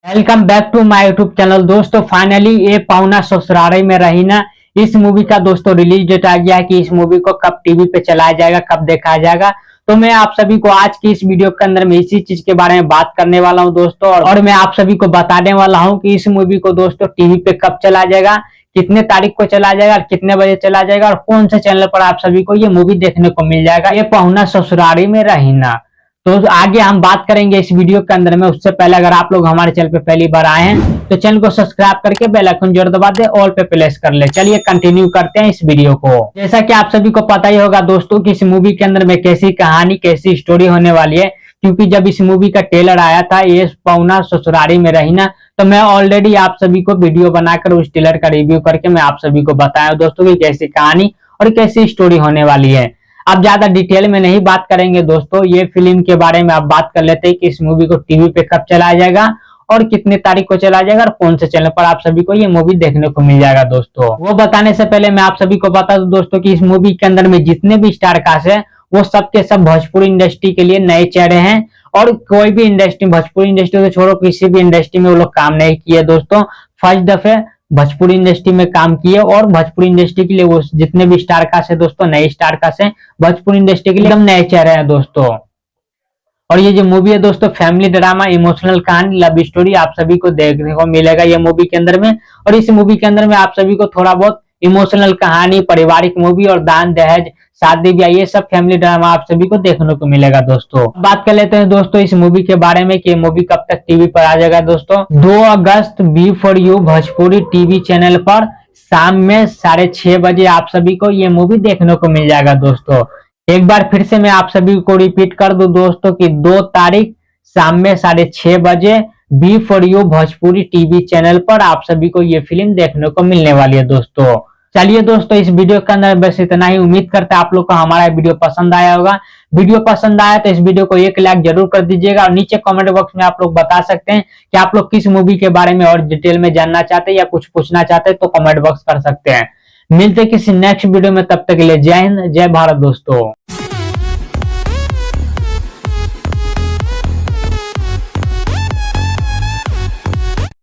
Welcome back to my YouTube channel. दोस्तों finally ये पाहुना ससुरारे में रही ना, इस मूवी का दोस्तों रिलीज डेट आ गया है कि इस मूवी को कब टीवी पे चलाया जाएगा, कब देखा जाएगा। तो मैं आप सभी को आज की इस वीडियो के अंदर में इसी चीज के बारे में बात करने वाला हूं दोस्तों, और मैं आप सभी को बताने वाला हूं कि इस मूवी को दोस्तों टीवी पे कब चला जाएगा, कितने तारीख को चला जाएगा और कितने बजे चला जाएगा और कौन से चैनल पर आप सभी को ये मूवी देखने को मिल जाएगा, ये पाहुना ससुरारी में रही ना। तो आगे हम बात करेंगे इस वीडियो के अंदर में। उससे पहले अगर आप लोग हमारे चैनल पे पहली बार आए हैं तो चैनल को सब्सक्राइब करके बेल आइकन जरूर दबा दे, ऑल पे प्रेस कर ले। चलिए कंटिन्यू करते हैं इस वीडियो को। जैसा कि आप सभी को पता ही होगा दोस्तों कि इस मूवी के अंदर में कैसी कहानी, कैसी स्टोरी होने वाली है, क्योंकि जब इस मूवी का ट्रेलर आया था ये पाहुना ससुरारी में रही ना, तो मैं ऑलरेडी आप सभी को वीडियो बनाकर उस ट्रेलर का रिव्यू करके मैं आप सभी को बताया दोस्तों की कैसी कहानी और कैसी स्टोरी होने वाली है। अब ज्यादा डिटेल में नहीं बात करेंगे दोस्तों, ये फिल्म के बारे में आप बात कर लेते हैं कि इस मूवी को टीवी पे कब चलाया जाएगा और कितने तारीख को चला जाएगा और कौन से चैनल पर आप सभी को ये मूवी देखने को मिल जाएगा। दोस्तों वो बताने से पहले मैं आप सभी को बता दूं दोस्तों कि इस मूवी के अंदर में जितने भी स्टार कास्ट है वो सबके सब भोजपुरी इंडस्ट्री के लिए नए चेहरे हैं, और कोई भी इंडस्ट्री, भोजपुरी इंडस्ट्री को छोड़ो किसी भी इंडस्ट्री में वो लोग काम नहीं किए दोस्तों। फर्स्ट दफे भोजपुरी इंडस्ट्री में काम किए, और भोजपुरी इंडस्ट्री के लिए वो जितने भी स्टार कास्ट है दोस्तों, नए स्टार कास्ट है भोजपुरी इंडस्ट्री के लिए एकदम नए चेहरे हैं दोस्तों। और ये जो मूवी है दोस्तों फैमिली ड्रामा, इमोशनल कहानी, लव स्टोरी आप सभी को देखने को मिलेगा ये मूवी के अंदर में। और इस मूवी के अंदर में आप सभी को थोड़ा बहुत इमोशनल कहानी, पारिवारिक मूवी और दान दहेज, शादी ब्याह, ये सब फैमिली ड्रामा आप सभी को देखने को मिलेगा दोस्तों। बात कर लेते हैं दोस्तों इस मूवी के बारे में कि मूवी कब तक टीवी पर आ जाएगा दोस्तों। 2 अगस्त B for you Bhojpuri TV channel पर शाम में 6:30 बजे आप सभी को ये मूवी देखने को मिल जाएगा दोस्तों। एक बार फिर से मैं आप सभी को रिपीट कर दूं दोस्तों कि 2 तारीख शाम में 6:30 बजे B for you Bhojpuri TV channel पर आप सभी को ये फिल्म देखने को मिलने वाली है दोस्तों। चलिए दोस्तों इस वीडियो के अंदर बस इतना ही। उम्मीद करते हैं आप लोग को हमारा वीडियो पसंद आया होगा। वीडियो पसंद आया तो इस वीडियो को 1 लाइक जरूर कर दीजिएगा, और नीचे कमेंट बॉक्स में आप लोग बता सकते हैं कि आप लोग किस मूवी के बारे में और डिटेल में जानना चाहते हैं या कुछ पूछना चाहते हैं, तो कमेंट बॉक्स कर सकते हैं। मिलते किसी नेक्स्ट वीडियो में, तब तक के लिए जय हिंद, जय भारत दोस्तों।